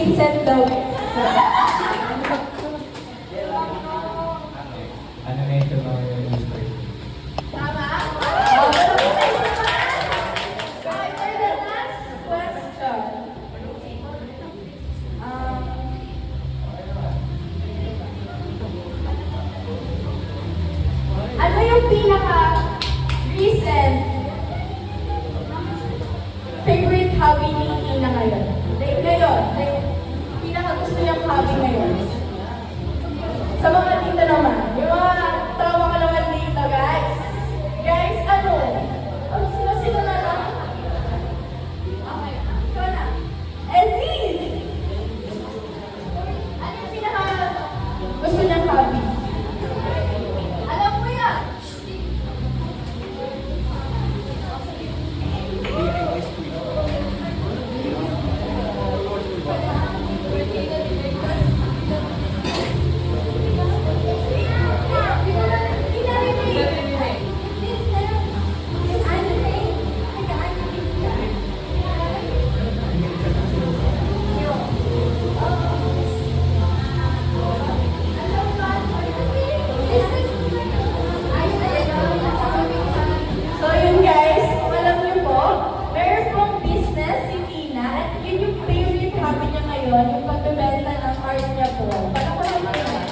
Vincent daw. Ano na ito na yung story? Tama? Okay, for the last question. Ano yung pinaka-recent favorite hobby ni Ina ngayon? Like, pinaka-gusto niyang hobby ngayon? Sa mga dito naman, yung mga tawa ka naman dito, guys. Guys, ano? Sila na lang. Okay, ikaw na. Ezzy! Ano yung pinaka-gusto niyang hobby? Alam mo yan! So yun guys, kung alam niyo po, meron pong business si Tina at yun yung favorite hobby niya ngayon, yung pagbebenta ng art niya po. Panakunan mo yun.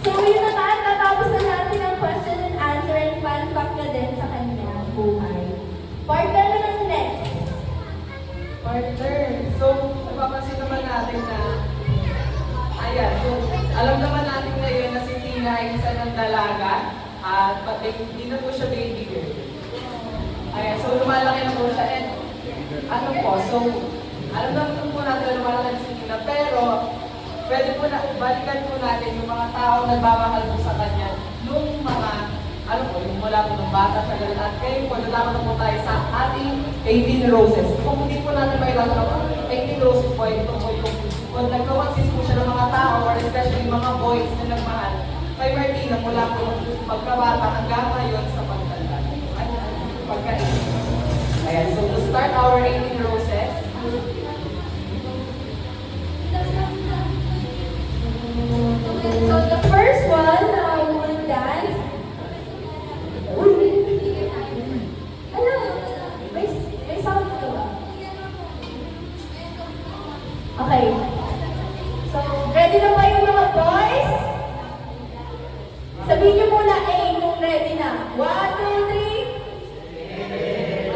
So yun naman, natapos na natin ang question and answer and fun fact na din sa kanyang buhay. Partner na ng next. Partner. So, napapansin naman natin na, ayan, so, alam naman natin ngayon na si Tina ay isa ng dalaga at pati hindi na po siya baby girl. Ayan, so lumalaki na po siya and ano po, so, alam naman po natin na lumalaki na si Tina, pero pwede po na, balikan po natin yung mga tao nagmamahal po sa kanya nung mga, ano po, yung mula po ng bata sa ganun. At ngayon po, natapos na po tayo sa ating 18 roses. Kung hindi po natin may lang 18 roses po, ito po yung kung nagkawaksis po siya ng mga tao or especially mga boys na nagmahal kay Martina mula po pagkabata hanggang ngayon sa pagtanda. Pagkaisip. Ayan, so to start our 18 roses. So the first one, will dance. Ano? May sound ka ba? Okay. So, ready na ba yung mga boys? Sabihin niyo muna A kung ready na. 1, 2, 3.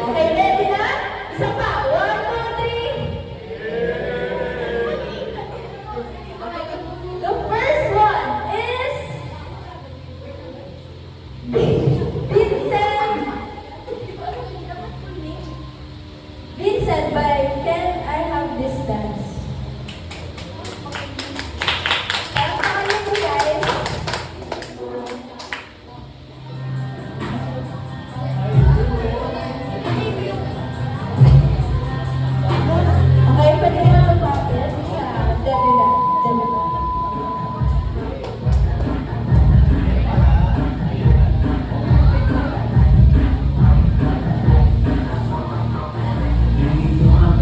Okay, ready na? Isa pa. 1, 2, 3. Okay. The first one is Vincent. Vincent by Can I Have This Dance? Palakpakan niyo po, guys. Okay, pwede na mag-papit sa Debila. Dito ang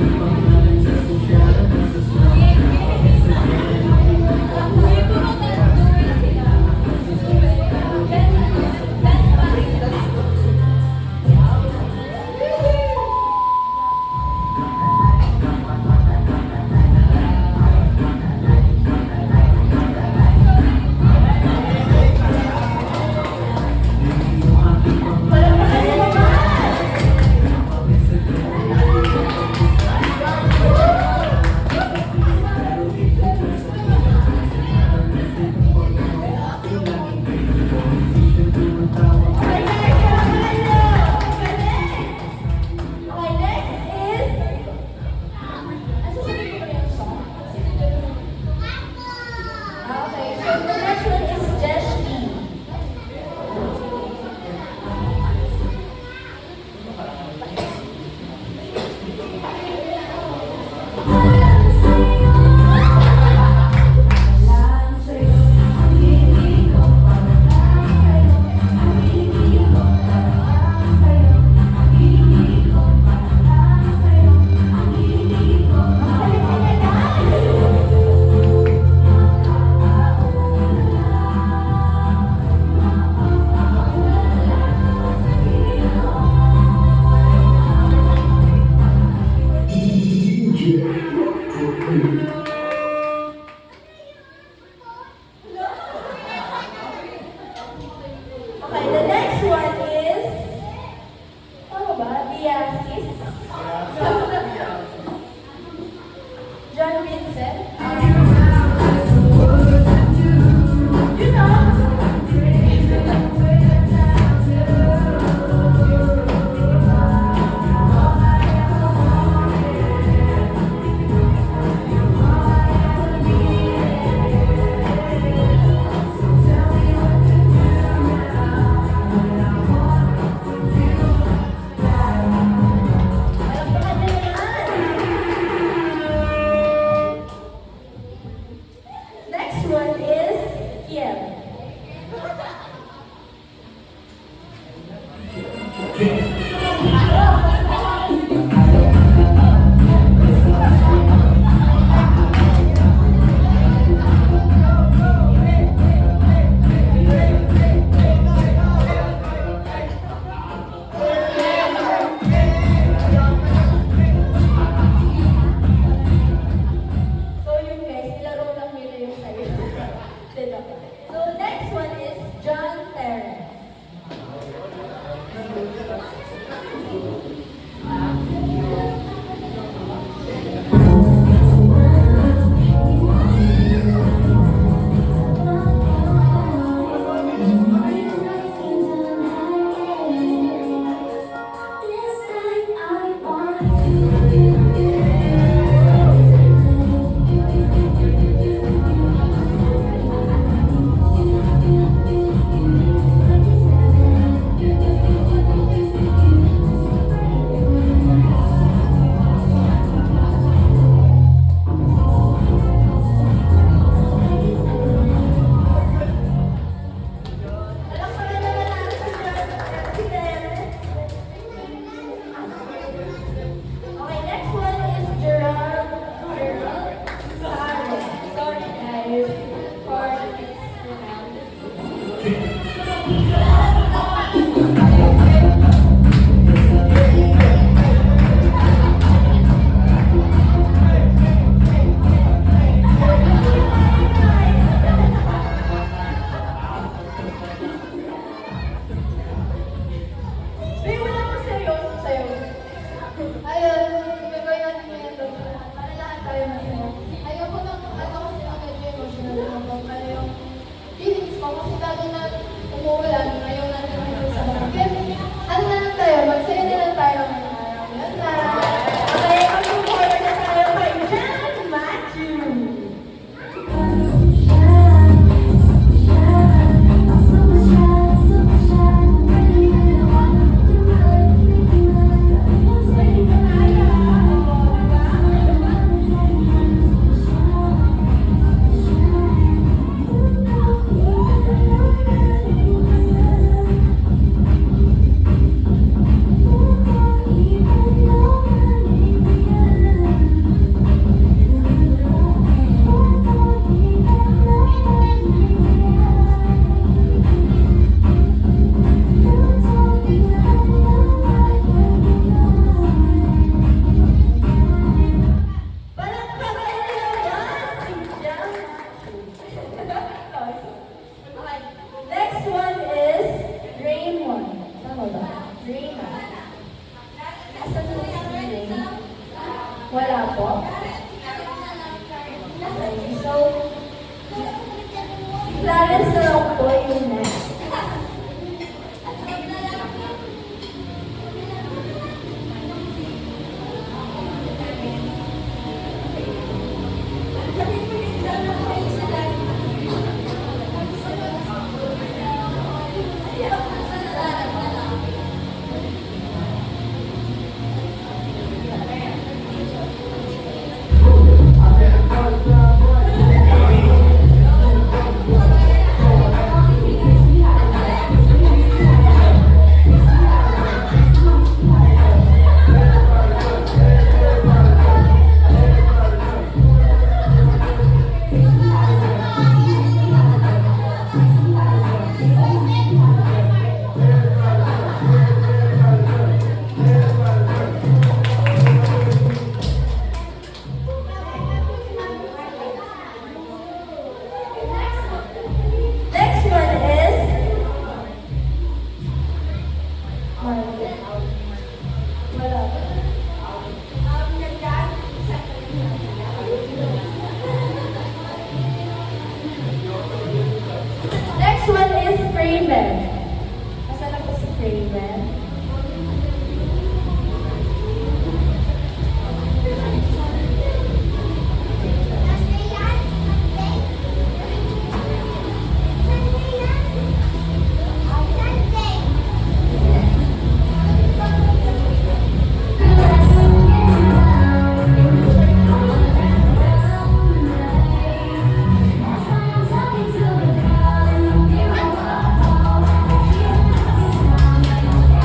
Wala po. Okay, so, si Clarence na lang po yung next. Next one is Margaret. Wala po. Next one is Craven. Asa na po si Craven?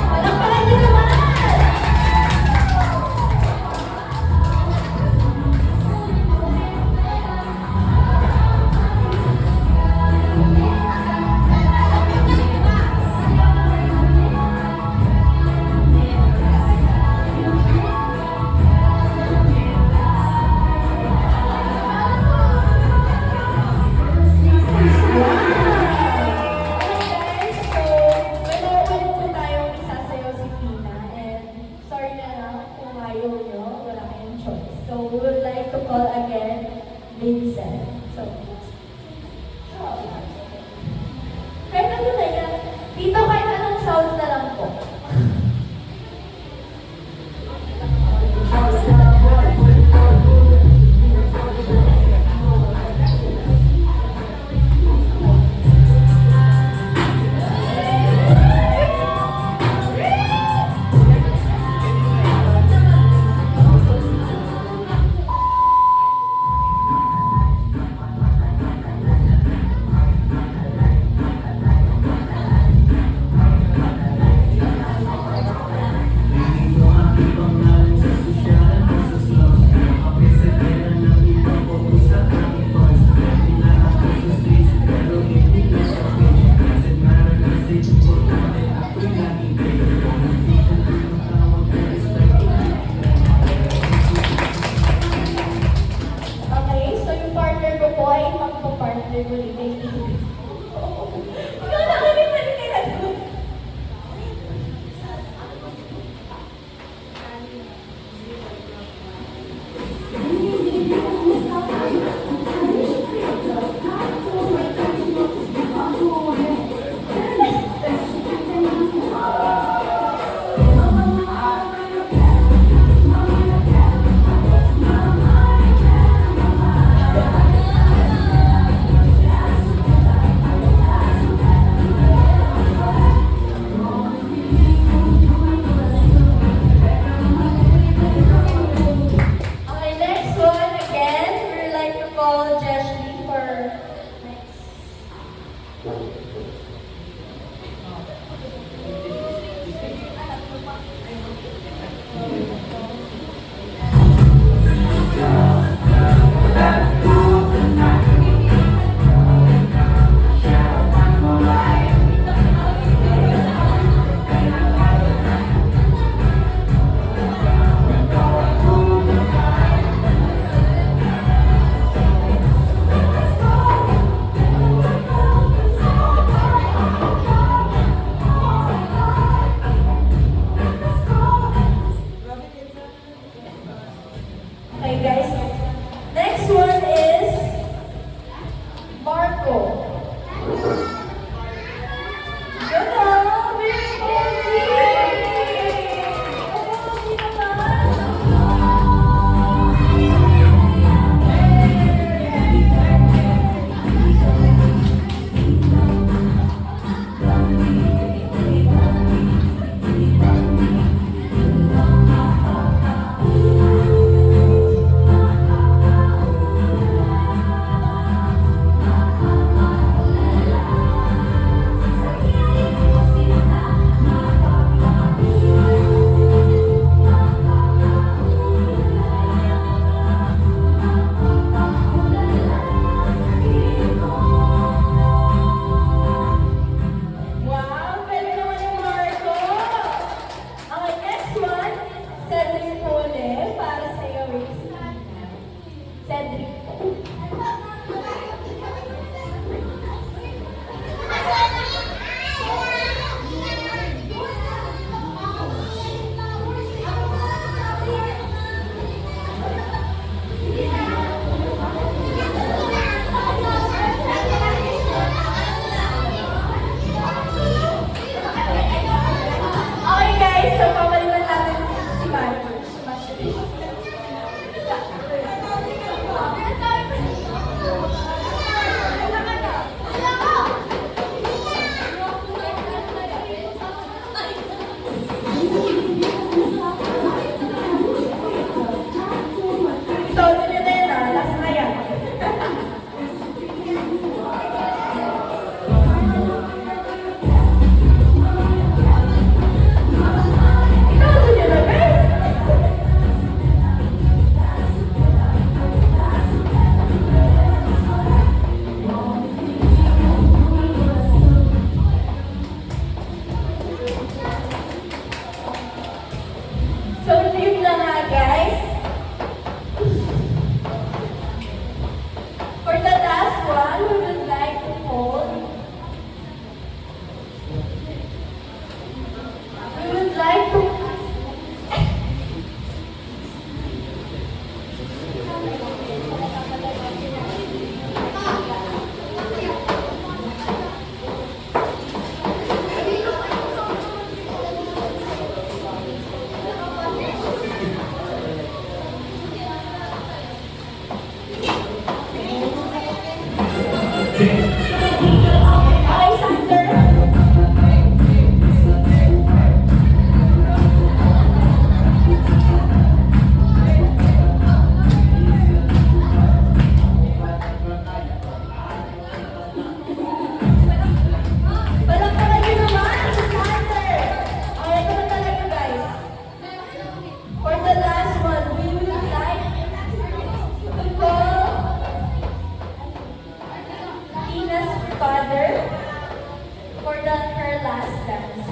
Palakpakan niyo naman! Okay guys, so may mauulit po tayong isasayaw si Tina and sorry na lang kung ayaw nyo, wala kayong choice. So we would like to call again Vincent. So, kahit ano na yan, dito kahit anong sounds na lang po. Okay, so yung partner ko po ay magpa-partner ko ni Baby. Ikaw na kami na doon. Okay, guys. Next one is Marco. Good on, very pogi. Pogi naman. Wow, galing naman yung Marco. Okay, next one, Cedric po ulit para sa iyo, Cedric po. Okay guys, so pabalikan natin si Marco. So, yun na yun last na yan. Ikaw, yun na guys. So, yun na nga guys. For the last one, we would like to hold. We would like to. Okay, Sander. Palakpakan niyo naman si Sander. Okay, ito na talaga guys. For the last one, we would like to call Tina's father for her last dance.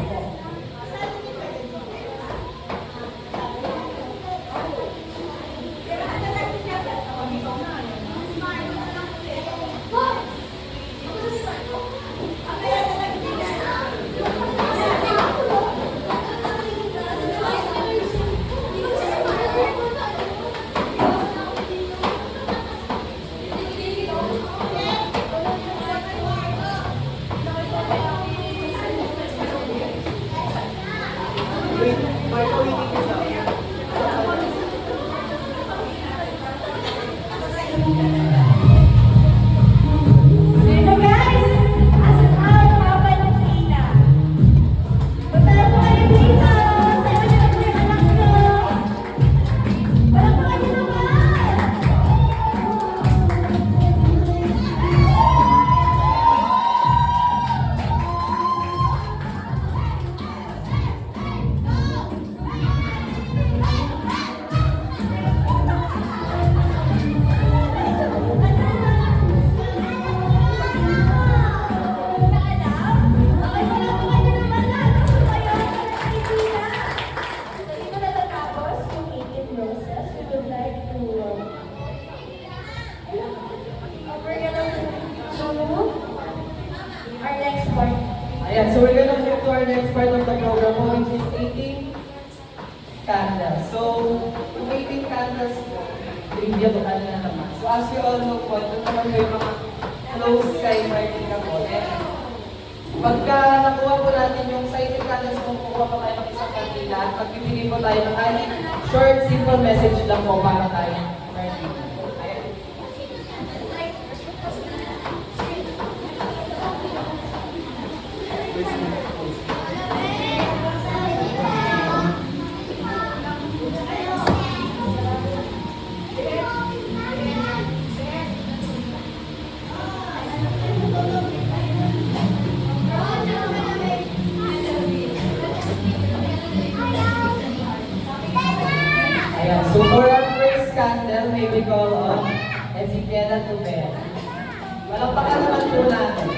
Wait, Marco, waiting ka daw. Ayun na guys! Asa na ang papa ni Tina? Punta na po kayo dito! Sabi niyo na po yung anak ko! Palakpakan niyo naman! Our next part. Ayan, so we're gonna move to our next part of the program, which is eating candles. So, kung eating candles po, Olivia Buchanan naman. So as you all know po, ito naman po yung mga close kay Martina po. And pagka nakuha po natin yung cited candles po, kukuha po tayo ng isang kandila at pagbibigay po tayo ng kahit short, simple message lang po para tayo. Martina. Ayan. Ayan. So for our first candle, may we call on Ezequiela Tubel. Palakpakan naman po natin.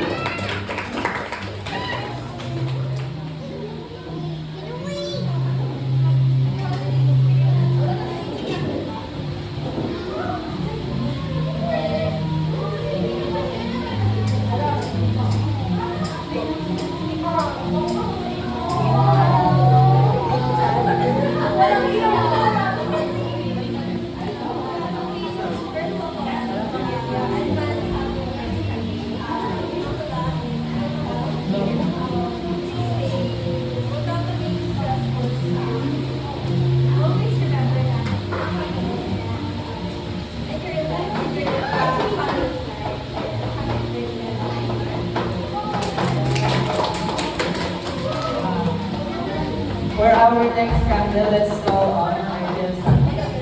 For our next candle, let's call on Argel Santos.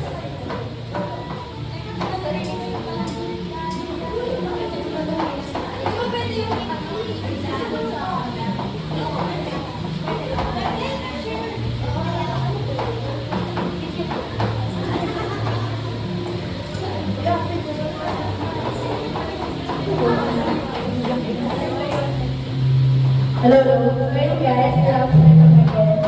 Hello, hello guys. Good afternoon again.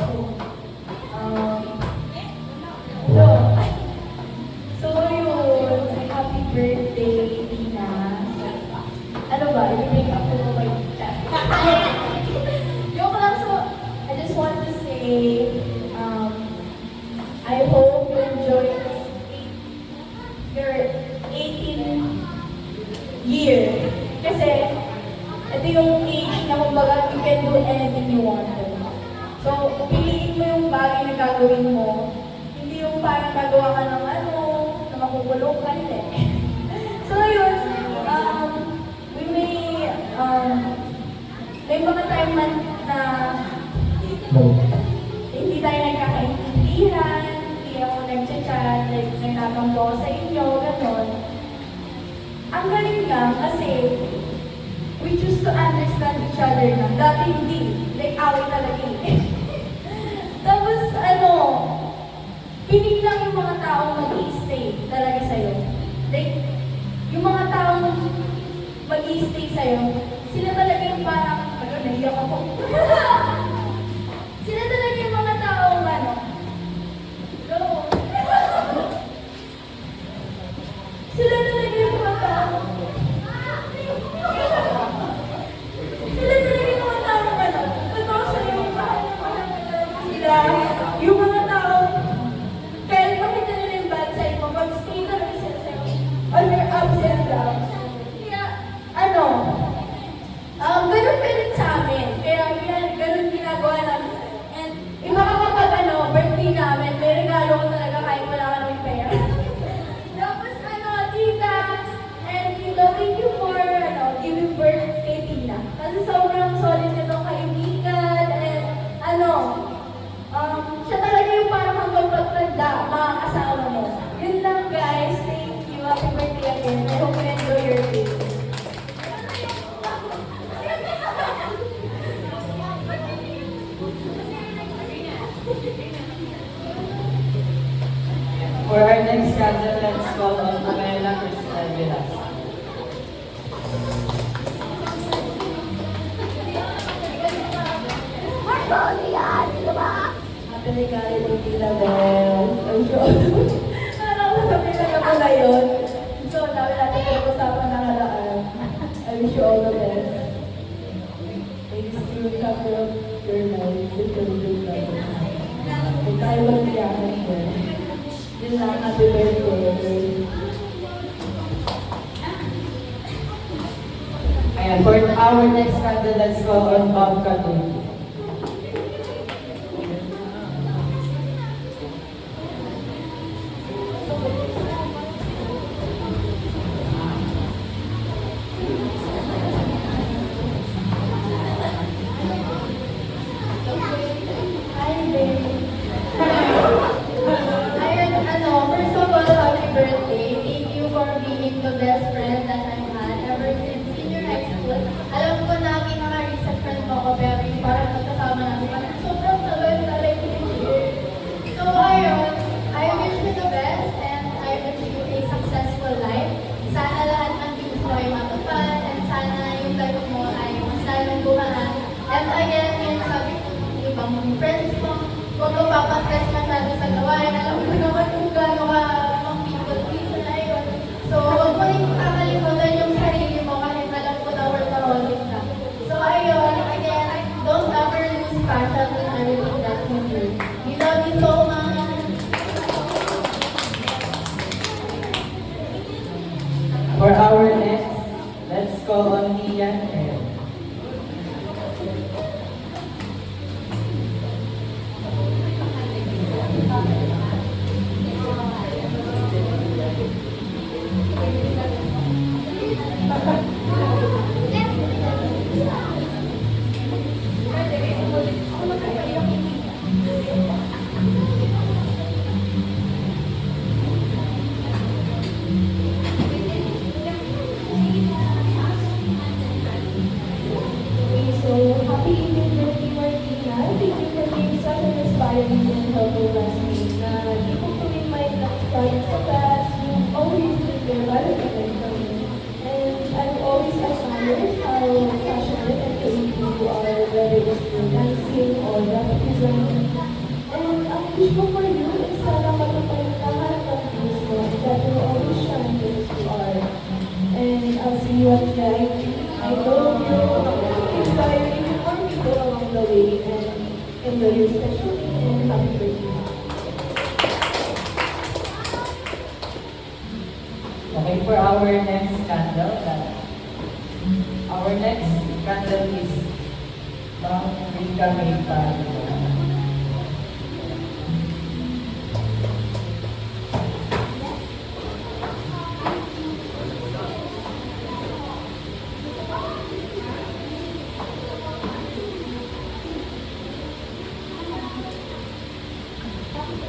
So yun, happy birthday, Tina. Ano ba, i-make up ko ba yung chat? Joke lang, so I just want to say, I hope you enjoy your 18th year. Kasi, ito yung age na kumbaga you can do anything you want to. So, piliin mo yung bagay na gagawin mo. Hindi yung parang gagawa ka ng ano, na makukulong ka, hindi. So, yun, we may mga time man na hindi tayo nagkakaintindihan, hindi ako nagchat-chat, like, nagtatampo ako sa inyo, gano'n. Ang galing lang kasi we choose to understand each other na. Dati hindi. Like, away talaga eh. Tapos, pinig lang yung mga taong mag-i-stay talaga sa'yo. Like, yung mga taong mag-i-stay sa'yo, sila talaga yung parang, naiyak ako. Sila talaga yung mga taong, go. Sila talaga yung mga taong, totoo sa'yo, mahal sila, yung mga taong, kahit makita nila yung bad side mo, mag-stay talaga sila sa'yo, on your ups and downs. Kaya, ganun ka rin sa amin. Kaya, ganun ginagawa namin. And, iba ka kapag, birthday namin, may regalo ko talaga kahit wala ka ng pera. Tapos, tita, and thank you for, giving birth kay Tina. Kasi sobrang solid nitong kaibigan, and, siya talaga yung parang hanggang pagtanda, makakasama mo. Yun lang, guys. Thank you. Happy birthday again. I hope you enjoy your day. For our next candle, let's call on Pamela Cristel Velasco. Happy regalo to Tita Bel. I'm sure. Sabi na ako na yun. So, dami natin pinag-usapan na kalaan. I wish you all the best. May you chapter of your life with your good life. Kung tayo magtiyakan ko. Yun lang, happy birthday. Ayan, for our next candle, let's go on Bob Katun. Hi, babe. Ayun, first of all, happy birthday. Thank you for being the best friend that I've had ever since senior high school. Alam ko na pinaka-recent friend mo ko, pero yung parang magkasama namin, parang sobrang tagal na like years. So, ayun, I wish you the best and I wish you a successful life. Sana lahat ng dreams mo ay matupad and sana yung life mo ay mas lalong gumaan. And again, yung sabi ko ng ibang friends mo, huwag mo papastress masyado sa gawain. Alam mo naman kung gaano ka mga people pleaser na yun. So, huwag mo rin kakalimutan yung sarili mo kahit alam ko na workaholic ka. So, ayun, again, don't ever lose passion in everything that you do. We love you so much. For our next, let's go on Ian. Okay, so happy birthday, Martina. Thank you for being such an inspiring and helpful classmate na di mo kami may na-inspire sa class. You always took your value for me. And I've always admired how passionate and creative you are, whether it's through dancing or representing. And ang wish ko for you is sana matupad lahat ng dreams mo and that you always shine as you are. And I'll see you at the IG. I know you're inspiring more people along the way and enjoy your special day and happy birthday. Okay, for our next candle, our next candle is Ma'am Rika Maypa.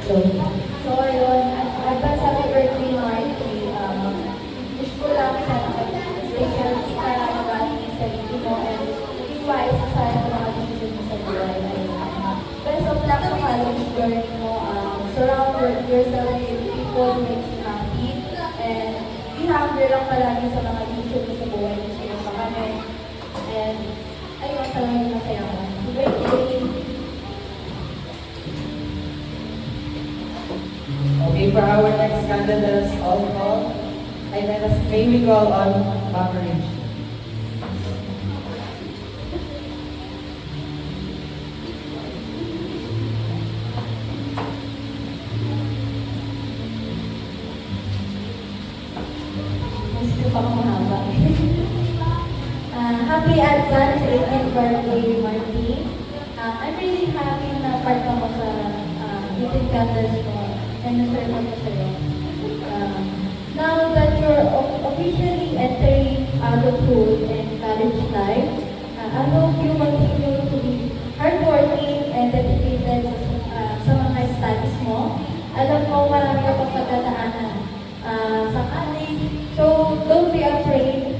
So ayun, advance happy birthday, Marty. Wish ko lang sana special kita mabati sa sarili mo and maging wise sa sana mga decision mo sa buhay. Best of luck sa college journey mo. Surround yourself with people who makes you happy and be humble lang palagi sa mga decision mo sa buhay mo sa iyong panganay. And ayun, talagang masaya ka. Happy birthday! Okay, for our next candle, let us all call. May we call on Ma'am Rich. Mas ko pa mahaba. Happy advance 18th birthday, Marty. I'm really happy na part ako sa Little Candles mo and na-serve ako sa'yo. Now that you're officially entering adulthood and college life, I hope you continue to be hardworking and dedicated sa mga studies mo. Alam mo, marami ka pang pagdadaanan sa college. So, don't be afraid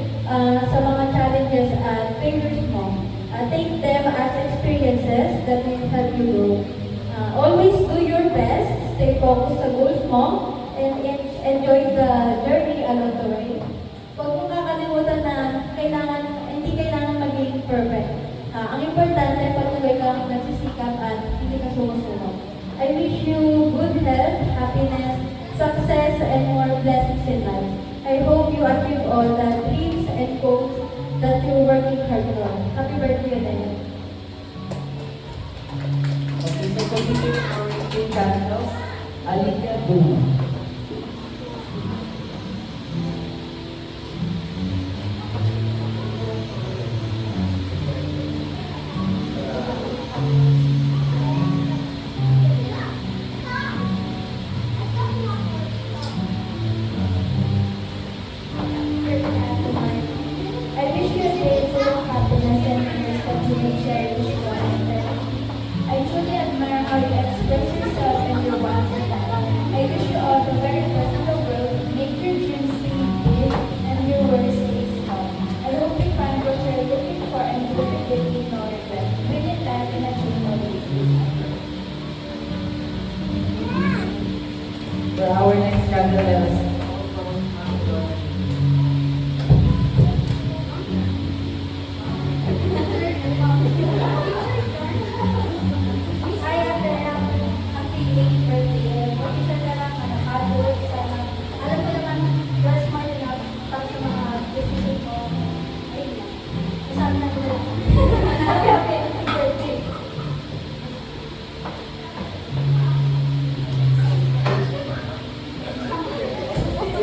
sa mga challenges at failures mo. Take them as experiences that will help you grow. Always do your best, stay focused sa goals mo, and enjoy the journey along the way. Huwag mong kakalimutan na hindi kailangan maging perfect. Ang importante, patuloy kang nagsisikap at hindi ka sumusunod. I wish you good health, happiness, success, and more blessings in life. I hope you achieve all the dreams and goals that you're working hard for. Happy birthday again. Okay, so continue for 18 candles. Alika Duma.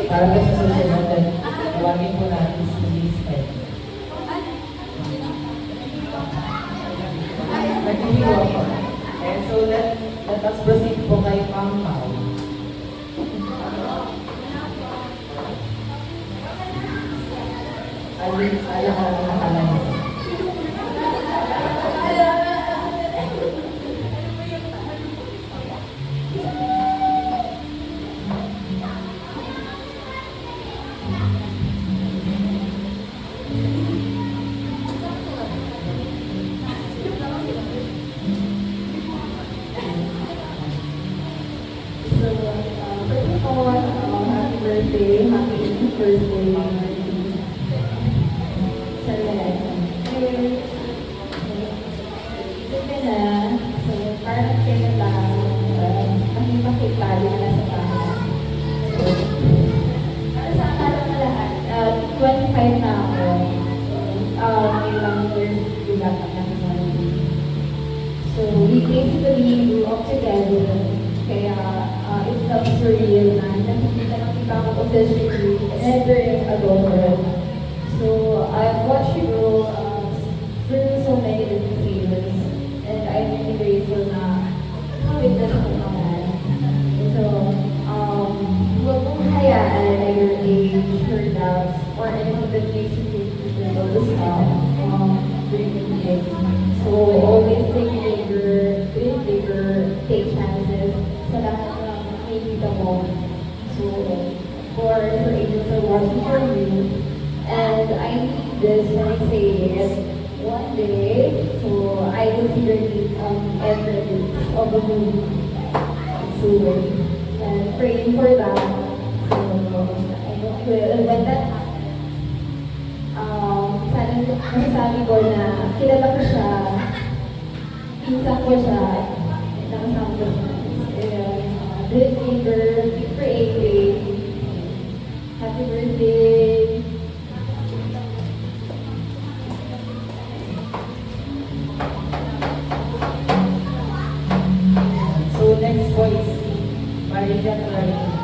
Para po sa susunod, tawagin po natin si Miss Ed. Naghihiwa po. And so let us proceed po kay Ma'am Pao. Alam mo nakalan niyo. So, first of all, happy birthday, happy birthday, Ito na, so parang kaya lang, makipagkipali na sa bahay. So, para sa akala na lahat, 25 na ako. Ilang years wala pa na So, we basically grew up together. Kaya, it felt surreal na nakikita ng kita ko officially entering adulthood. So, I've watched you grow through so many different phases, and I'm really grateful na witness ko naman. So, huwag mong hayaan na your age, your doubts, or anything that makes you feel comfortable to stop dreaming big. So, always think bigger, dream bigger, take chances sa lahat ng nakikita mo. So, for angels are watching for you. And I need this when I say it. One day, so I will see your name on every of the movie soon. And praying for that. So I know I will. And when that happens, sana masasabi ko na kilala ko siya, pinsan ko siya, nakasama ko siya. Dream maker, keep creating. Happy birthday! So next po is si Maria Clarine.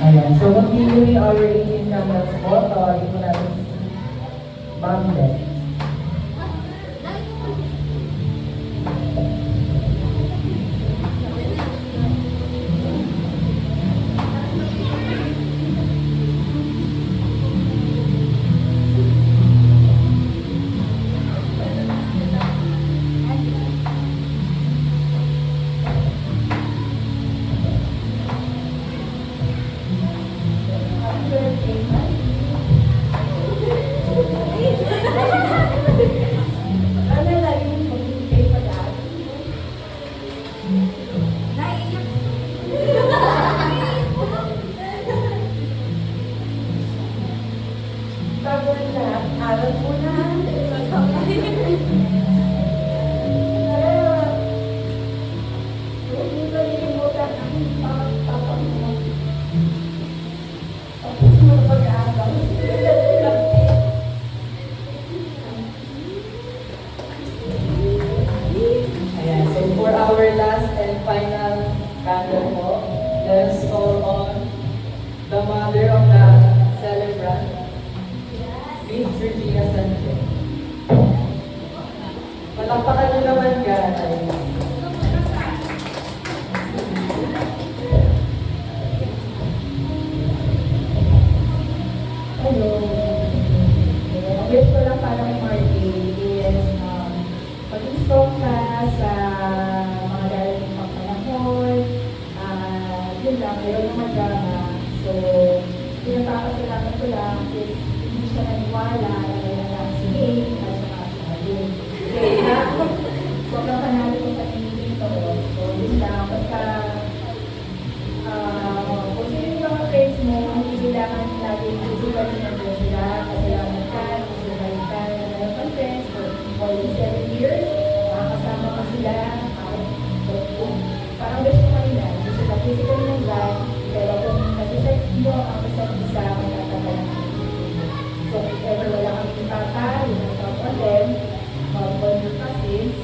Ayan, so continuing our 18 numbers po, tawagin po natin si Ma'am Beth. Bago ang lahat, aral mo na. Huwag mo kalimutan ang papa mo. Tapos mo pag-aaral. Ayan, so for our last and final candle po, let's call on the mother of the celebrant, Miss Regina Sanchez. Palakpakan nyo naman, guys. ko lang is hindi siya naniwala dahil na si Kate at saka si Marlene. Okay, na sobrang panalo ko patingin dito. So, yun lang. Basta, kung sino yung mga friends mo, hindi kailangan lagi isugal nyo sila. Kasalamat ka, isugal ka, na meron kang friends for more than 7 years. Makakasama ka sila. Parang gusto ko nila. Gusto na physical ng God. Pero kung nag-effect nyo ang isa't isa, magkatagal ang so, if ever wala kang ipapa, yun ang top on them, mag-call your cousins,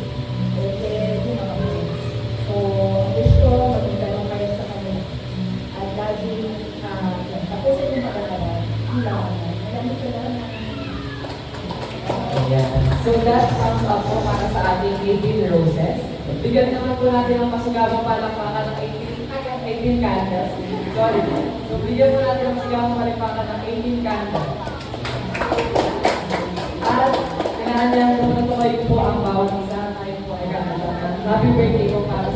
or then yung mga friends. So, ang gusto, maging kayo sa kanila. At lagi, tapusin yung pag-aaral. Hindi lang ako. Maraming salamat. Ayan. So that sums up po para sa ating 18 roses. Bigyan naman po natin ng masugabang palakpakan ng 18 candles. Sorry. So bigyan po natin ng masugabang palakpakan ng 18 candles. At kailangan po na tumayo po ang bawat isa. Tayo po ay kakasama. Happy birthday po para